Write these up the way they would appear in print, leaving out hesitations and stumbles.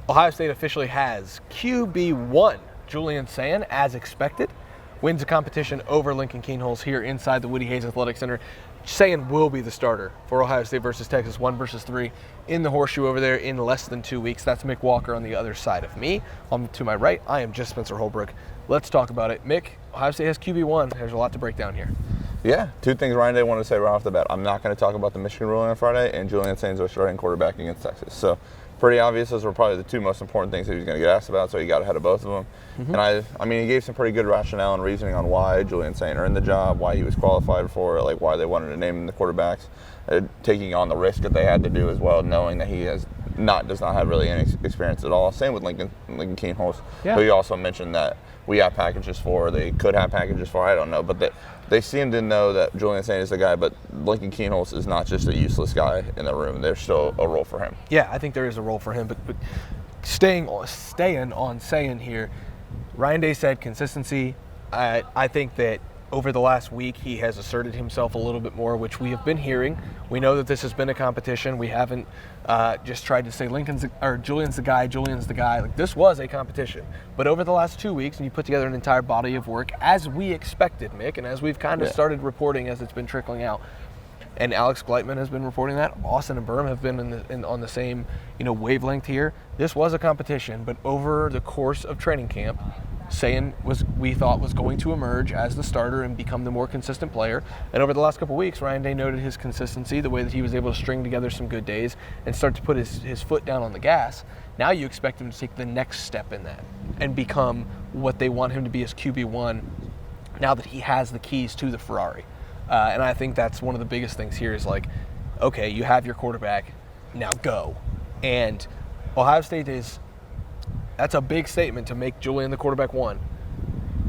Ohio State officially has QB1 Julian Sayin, as expected, wins a competition over Lincoln Kienholz here inside the Woody Hayes Athletic Center. Sayin will be the starter for Ohio State versus Texas, 1 versus 3 in the horseshoe over there in less than 2 weeks. That's Mick Walker on the other side of me. To my right, I am just Spencer Holbrook. Let's talk about it. Mick, Ohio State has QB1. There's a lot to break down here. Yeah, 2 things Ryan Day wanted to say right off the bat. I'm not going to talk about the Michigan ruling on Friday, and Julian Sayin's our starting quarterback against Texas. So pretty obvious. Those were probably the 2 most important things that he was going to get asked about, so he got ahead of both of them. Mm-hmm. And I mean, he gave some pretty good rationale and reasoning on why Julian Sayin earned the job, why he was qualified for it, like why they wanted to name him the quarterbacks, taking on the risk that they had to do as well, knowing that he does not have really any experience at all. Same with Lincoln Kienholz, who he also mentioned that we have packages for, they could have packages for, I don't know, but they seem to know that Julian Sayin is the guy, but Lincoln Kienholz is not just a useless guy in the room. There's still a role for him. Yeah, I think there is a role for him, but staying on Sayin here, Ryan Day said consistency. I think that over the last week, he has asserted himself a little bit more, which we have been hearing. We know that this has been a competition. We haven't just tried to say Julian's the guy. Like, this was a competition. But over the last 2 weeks, and you put together an entire body of work, as we expected, Mick, and as we've kind of started reporting as it's been trickling out, and Alex Gleitman has been reporting that. Austin and Berm have been on the same wavelength here. This was a competition, but over the course of training camp, Sayin we thought was going to emerge as the starter and become the more consistent player. And over the last couple of weeks, Ryan Day noted his consistency, the way that he was able to string together some good days and start to put his foot down on the gas. Now you expect him to take the next step in that and become what they want him to be as QB1 now that he has the keys to the Ferrari. And I think that's one of the biggest things here is like, okay, you have your quarterback, now go. And Ohio State that's a big statement to make Julian the quarterback 1.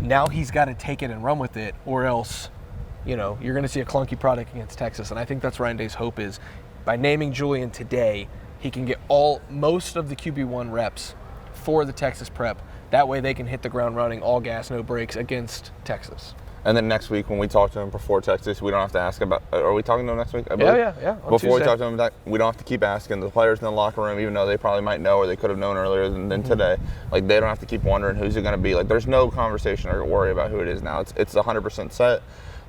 Now he's got to take it and run with it, or else, you're going to see a clunky product against Texas. And I think that's Ryan Day's hope is by naming Julian today, he can get most of the QB1 reps for the Texas prep. That way they can hit the ground running, all gas, no brakes against Texas. And then next week when we talk to him before Texas, we don't have to ask about – are we talking to him next week? Yeah. Before Tuesday. We talk to him, we don't have to keep asking. The players in the locker room, even though they probably might know or they could have known earlier than today, like they don't have to keep wondering who's it going to be. Like there's no conversation or worry about who it is now. It's 100% set.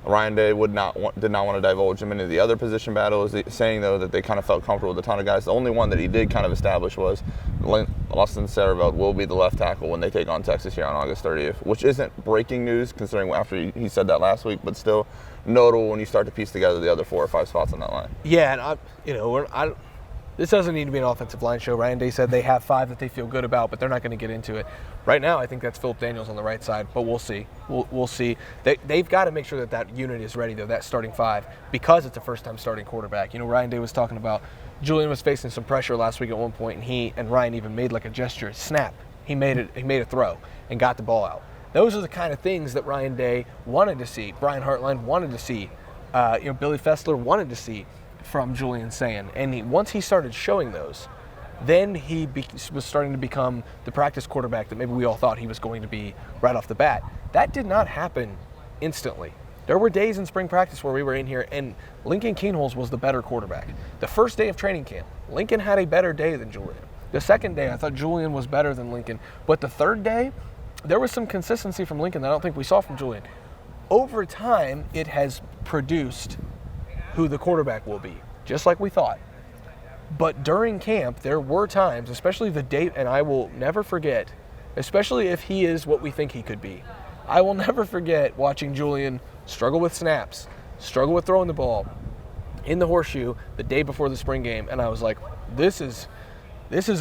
Ryan Day did not want to divulge him into the other position battles, saying, though, that they kind of felt comfortable with a ton of guys. The only one that he did kind of establish was Austin Sarabelt will be the left tackle when they take on Texas here on August 30th, which isn't breaking news considering after he said that last week, but still notable when you start to piece together the other 4 or 5 spots on that line. Yeah, and this doesn't need to be an offensive line show. Ryan Day said they have 5 that they feel good about, but they're not going to get into it. Right now, I think that's Philip Daniels on the right side, but we'll see. We'll see. They've got to make sure that unit is ready, though, that starting 5, because it's a first-time starting quarterback. Ryan Day was talking about Julian was facing some pressure last week at one point, and he and Ryan even made like a gesture, snap. He made a throw and got the ball out. Those are the kind of things that Ryan Day wanted to see, Brian Hartline wanted to see, Billy Fessler wanted to see from Julian Sayin. And once he started showing those, then he was starting to become the practice quarterback that maybe we all thought he was going to be right off the bat. That did not happen instantly. There were days in spring practice where we were in here and Lincoln Kienholz was the better quarterback. The first day of training camp, Lincoln had a better day than Julian. The second day, I thought Julian was better than Lincoln. But the third day, there was some consistency from Lincoln that I don't think we saw from Julian. Over time, it has produced who the quarterback will be, just like we thought. But during camp, there were times, especially the day, and I will never forget, especially if he is what we think he could be, I will never forget watching Julian struggle with snaps, struggle with throwing the ball in the horseshoe the day before the spring game, and I was like, this is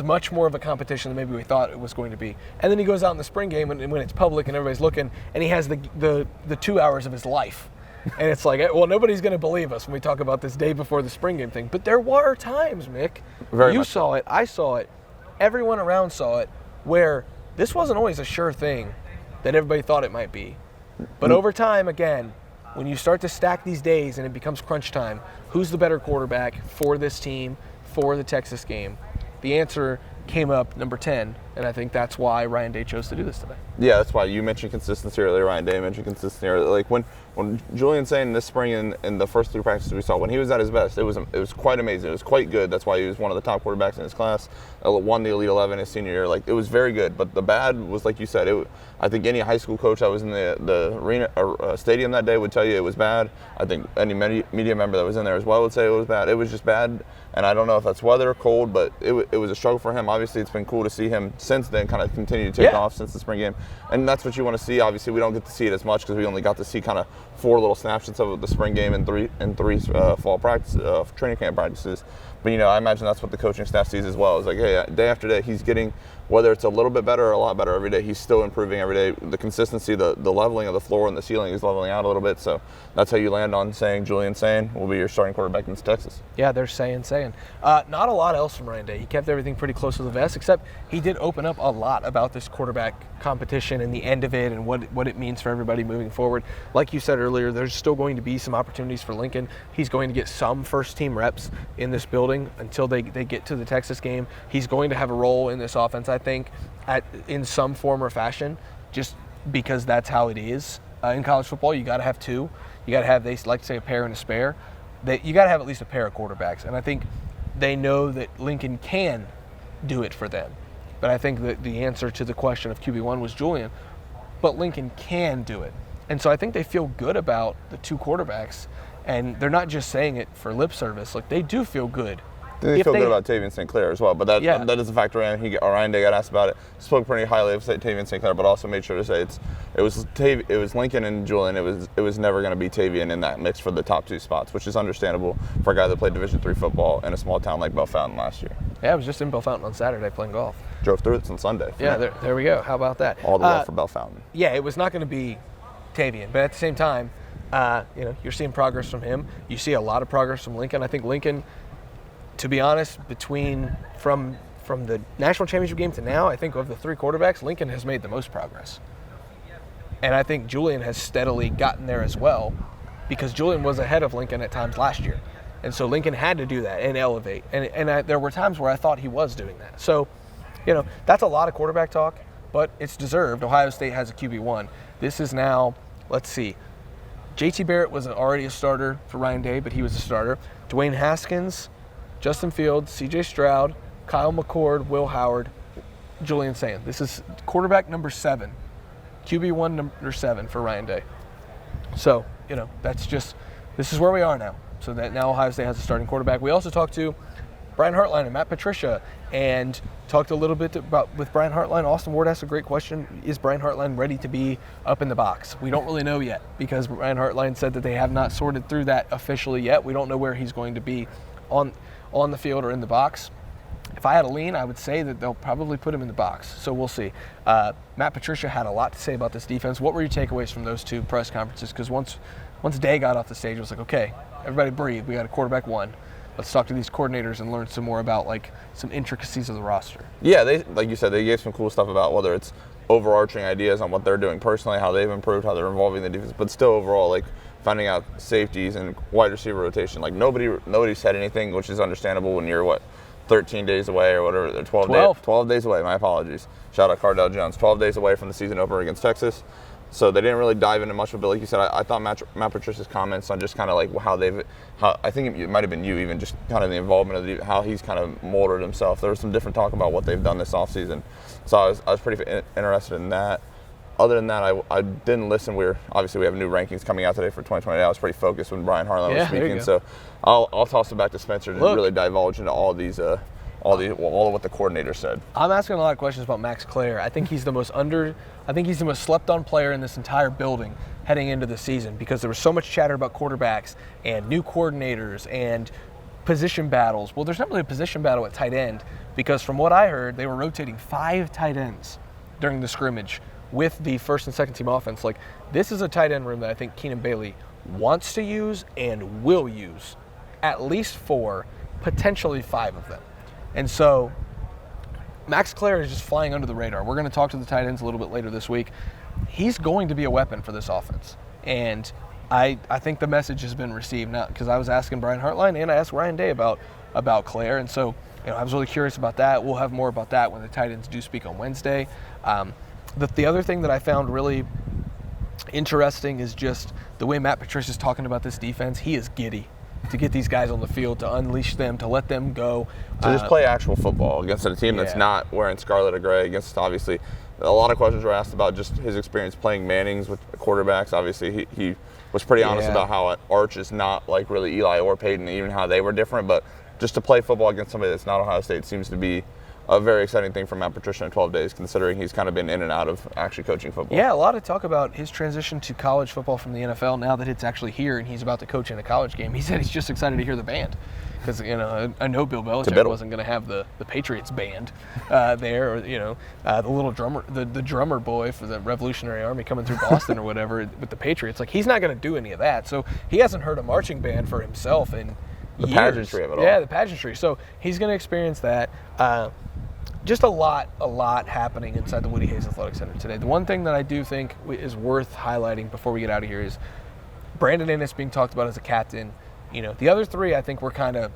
much more of a competition than maybe we thought it was going to be. And then he goes out in the spring game and when it's public and everybody's looking, and he has the 2 hours of his life. And it's like, well, nobody's going to believe us when we talk about this day before the spring game thing. But there were times, Mick, you saw it, I saw it, everyone around saw it, where this wasn't always a sure thing that everybody thought it might be. But over time, again, when you start to stack these days and it becomes crunch time, who's the better quarterback for this team, for the Texas game? The answer came up, number 10, And I think that's why Ryan Day chose to do this today. Yeah, that's why you mentioned consistency earlier. Ryan Day mentioned consistency earlier. Like when Julian Sayin this spring in the first 3 practices we saw, when he was at his best, it was quite amazing. It was quite good. That's why he was one of the top quarterbacks in his class. Won the Elite 11 his senior year. Like, it was very good. But the bad was, like you said, I think any high school coach that was in the arena or stadium that day would tell you it was bad. I think any media member that was in there as well would say it was bad. It was just bad. And I don't know if that's weather or cold, but it was a struggle for him. Obviously, it's been cool to see him since then kind of continue to take off since the spring game. And that's what you want to see. Obviously, we don't get to see it as much because we only got to see kind of 4 little snapshots of the spring game and three fall practice, training camp practices. But, I imagine that's what the coaching staff sees as well. It's like, hey, day after day, he's getting, whether it's a little bit better or a lot better every day, he's still improving every day. The consistency, the leveling of the floor and the ceiling is leveling out a little bit. So that's how you land on saying Julian Sayin will be your starting quarterback in Texas. Yeah, they're Sayin. Not a lot else from Ryan Day. He kept everything pretty close to the vest, except he did open up a lot about this quarterback competition and the end of it and what it means for everybody moving forward. Like you said earlier, there's still going to be some opportunities for Lincoln. He's going to get some first-team reps in this building until they get to the Texas game. He's going to have a role in this offense, I think, in some form or fashion, just because that's how it is. In college football, you got to have 2. You got to have, they like to say, a pair and a spare. You got to have at least a pair of quarterbacks. And I think they know that Lincoln can do it for them. But I think that the answer to the question of QB1 was Julian. But Lincoln can do it. And so I think they feel good about the 2 quarterbacks. And they're not just saying it for lip service. Like, they do feel good. They feel good about Tavian St. Clair as well, but that is a factor in. Ryan Day got asked about it, spoke pretty highly of Tavian St. Clair, but also made sure to say it was Lincoln and Julian. It was never going to be Tavian in that mix for the top 2 spots, which is understandable for a guy that played Division III football in a small town like Bellefontaine last year. Yeah, I was just in Bellefontaine on Saturday playing golf. Drove through it on Sunday. Yeah, there we go. How about that? All the way for Bellefontaine. Yeah, it was not going to be Tavian, but at the same time, you're seeing progress from him. You see a lot of progress from Lincoln. I think Lincoln, to be honest, from the national championship game to now, I think of the 3 quarterbacks, Lincoln has made the most progress. And I think Julian has steadily gotten there as well, because Julian was ahead of Lincoln at times last year. And so Lincoln had to do that and elevate. And there were times where I thought he was doing that. So, that's a lot of quarterback talk, but it's deserved. Ohio State has a QB1. This is now, let's see, JT Barrett was already a starter for Ryan Day, but he was a starter. Dwayne Haskins, Justin Fields, C.J. Stroud, Kyle McCord, Will Howard, Julian Sayin. This is quarterback number 7, QB1 number 7 for Ryan Day. So, this is where we are now. So that now Ohio State has a starting quarterback. We also talked to Brian Hartline and Matt Patricia and talked a little bit with Brian Hartline. Austin Ward asked a great question. Is Brian Hartline ready to be up in the box? We don't really know yet, because Brian Hartline said that they have not sorted through that officially yet. We don't know where he's going to be on the field or in the box. If I had a lean, I would say that they'll probably put him in the box. So we'll see. Matt Patricia had a lot to say about this defense. What were your takeaways from those 2 press conferences? Because once Day got off the stage, it was like, okay, everybody breathe. We got a quarterback 1. Let's talk to these coordinators and learn some more about some intricacies of the roster. Yeah, they, like you said, they gave some cool stuff about whether it's overarching ideas on what they're doing personally, how they've improved, how they're involving the defense, but still overall, finding out safeties and wide receiver rotation. Nobody said anything, which is understandable when you're 13 days away or whatever. 12 days away. My apologies. Shout out Cardell Jones. 12 days away from the season opener against Texas. So they didn't really dive into much of it, but like you said, I thought Matt Patricia's comments on just kind of how I think it might have been you even, just kind of the involvement of how he's kind of molded himself. There was some different talk about what they've done this offseason. So I was pretty interested in that. Other than that, I didn't listen. We have new rankings coming out today for 2020. I was pretty focused when Brian Hartline was speaking. So I'll toss it back to Spencer to really divulge into all of what the coordinator said. I'm asking a lot of questions about Max Clair. I think he's the most slept on player in this entire building heading into the season, because there was so much chatter about quarterbacks and new coordinators and position battles. Well, there's not really a position battle at tight end, because from what I heard, they were rotating 5 tight ends during the scrimmage with the first and second team offense. This is a tight end room that I think Keenan Bailey wants to use and will use at least 4, potentially 5 of them. And so Max Clair is just flying under the radar. We're going to talk to the tight ends a little bit later this week. He's going to be a weapon for this offense. And I think the message has been received now, because I was asking Brian Hartline and I asked Ryan Day about Clair. And so I was really curious about that. We'll have more about that when the tight ends do speak on Wednesday. The other thing that I found really interesting is just the way Matt Patricia's talking about this defense. He is giddy to get these guys on the field, to unleash them, to let them go. To just play actual football against a team that's not wearing scarlet or gray. Against, obviously, a lot of questions were asked about just his experience playing Mannings with quarterbacks. Obviously, he was pretty honest about how Arch is not like really Eli or Peyton, even how they were different. But just to play football against somebody that's not Ohio State seems to be a very exciting thing for Matt Patricia in 12 days, considering he's kind of been in and out of actually coaching football. Yeah, a lot of talk about his transition to college football from the NFL now that it's actually here and he's about to coach in a college game. He said he's just excited to hear the band because, I know Bill Belichick wasn't going to have the Patriots band there, or, the little drummer, the drummer boy for the Revolutionary Army coming through Boston or whatever with the Patriots. Like, he's not going to do any of that. So he hasn't heard a marching band for himself in the years. Pageantry of it all. Yeah, the pageantry. So he's going to experience that. Just a lot happening inside the Woody Hayes Athletic Center today. The one thing that I do think is worth highlighting before we get out of here is Brandon Inniss being talked about as a captain. The other three I think were kind of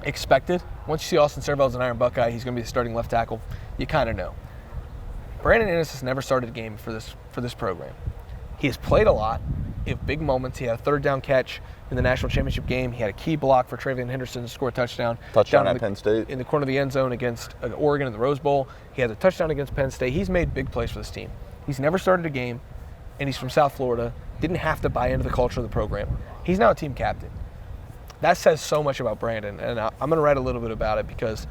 expected. Once you see Austin Servell as an Iron Buckeye, he's going to be the starting left tackle. You kind of know. Brandon Inniss has never started a game for this program. He has played a lot in big moments. He had a third down catch in the national championship game. He had a key block for Travion Henderson to score a touchdown. Touchdown at Penn State. In the corner of the end zone against Oregon in the Rose Bowl. He has a touchdown against Penn State. He's made big plays for this team. He's never started a game, and he's from South Florida. Didn't have to buy into the culture of the program. He's now a team captain. That says so much about Brandon, and I'm going to write a little bit about it because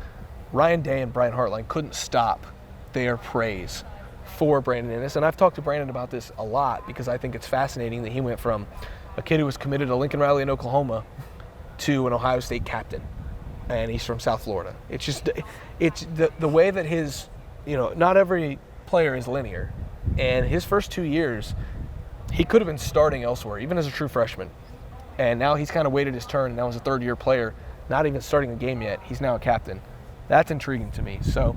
Ryan Day and Brian Hartline couldn't stop their praise for Brandon Inniss. And I've talked to Brandon about this a lot because I think it's fascinating that he went from a kid who was committed to Lincoln Riley in Oklahoma to an Ohio State captain, and he's from South Florida. It's just, it's the way that his, not every player is linear, and his first 2 years, he could have been starting elsewhere, even as a true freshman, and now he's kind of waited his turn, and now as a third-year player, not even starting a game yet, he's now a captain. That's intriguing to me. So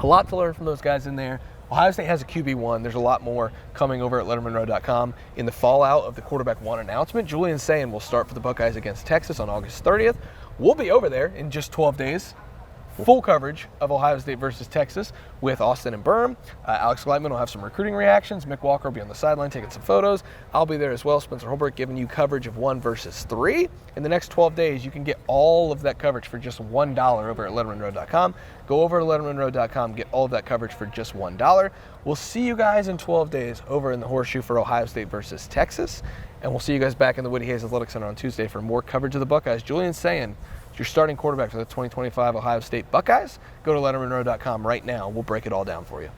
a lot to learn from those guys in there. Ohio State has a QB1. There's a lot more coming over at LettermenRow.com. In the fallout of the quarterback one announcement, Julian Sayin will start for the Buckeyes against Texas on August 30th. We'll be over there in just 12 days. Full coverage of Ohio State versus Texas with Austin and Berm. Alex Gleitman will have some recruiting reactions. Mick Walker will be on the sideline taking some photos. I'll be there as well. Spencer Holbrook giving you coverage of 1 versus 3. In the next 12 days, you can get all of that coverage for just $1 over at LettermenRow.com. Go over to LettermenRow.com, get all of that coverage for just $1. We'll see you guys in 12 days over in the Horseshoe for Ohio State versus Texas. And we'll see you guys back in the Woody Hayes Athletic Center on Tuesday for more coverage of the Buckeyes. Julian Sayin, your starting quarterback for the 2025 Ohio State Buckeyes. Go to LettermenRow.com right now. We'll break it all down for you.